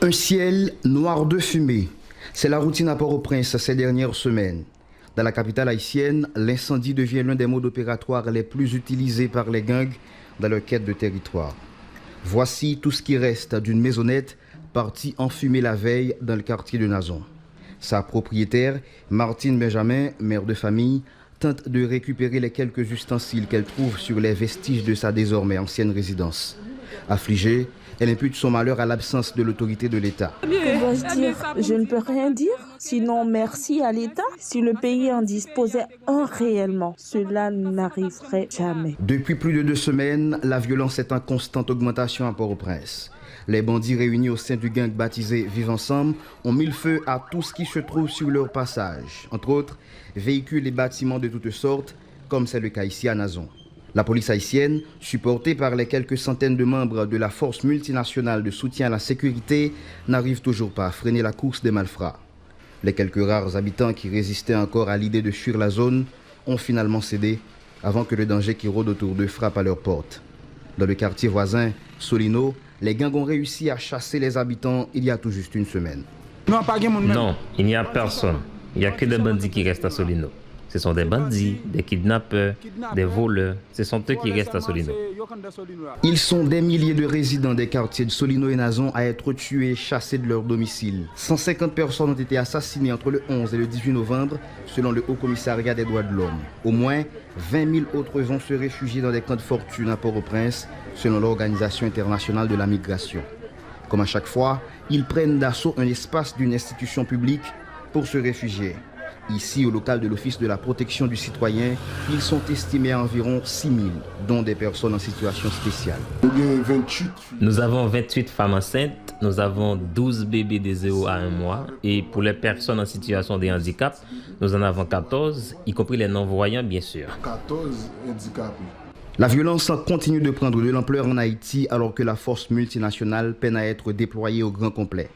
Un ciel noir de fumée. C'est la routine à Port-au-Prince ces dernières semaines. Dans la capitale haïtienne, l'incendie devient l'un des modes opératoires les plus utilisés par les gangs dans leur quête de territoire. Voici tout ce qui reste d'une maisonnette partie enfumée la veille dans le quartier de Nazon. Sa propriétaire, Martine Benjamin, mère de famille, tente de récupérer les quelques ustensiles qu'elle trouve sur les vestiges de sa désormais ancienne résidence. Affligée, elle impute son malheur à l'absence de l'autorité de l'État. Que dois-je dire? Je ne peux rien dire. Sinon, merci à l'État. Si le pays en disposait un réellement, cela n'arriverait jamais. Depuis plus de 2 semaines, la violence est en constante augmentation à Port-au-Prince. Les bandits réunis au sein du gang baptisé Vivre Ensemble ont mis le feu à tout ce qui se trouve sur leur passage. Entre autres, véhicules et bâtiments de toutes sortes, comme c'est le cas ici à Nazon. La police haïtienne, supportée par les quelques centaines de membres de la force multinationale de soutien à la sécurité, n'arrive toujours pas à freiner la course des malfrats. Les quelques rares habitants qui résistaient encore à l'idée de fuir la zone ont finalement cédé avant que le danger qui rôde autour d'eux frappe à leur porte. Dans le quartier voisin, Solino, les gangs ont réussi à chasser les habitants il y a tout juste une semaine. Non, il n'y a personne. Il n'y a que des bandits qui restent à Solino. Ce sont des bandits, des kidnappeurs, des voleurs. Ce sont eux qui restent à Solino. Ils sont des milliers de résidents des quartiers de Solino et Nazon à être tués, chassés de leur domicile. 150 personnes ont été assassinées entre le 11 et le 18 novembre, selon le Haut Commissariat des droits de l'homme. Au moins 20 000 autres vont se réfugier dans des camps de fortune à Port-au-Prince, selon l'Organisation internationale de la migration. Comme à chaque fois, ils prennent d'assaut un espace d'une institution publique pour se réfugier. Ici, au local de l'Office de la protection du citoyen, ils sont estimés à environ 6 000, dont des personnes en situation spéciale. Nous avons 28 femmes enceintes, nous avons 12 bébés de 0 à 1 mois. Et pour les personnes en situation de handicap, nous en avons 14, y compris les non-voyants, bien sûr. 14 handicapés. La violence continue de prendre de l'ampleur en Haïti alors que la force multinationale peine à être déployée au grand complet.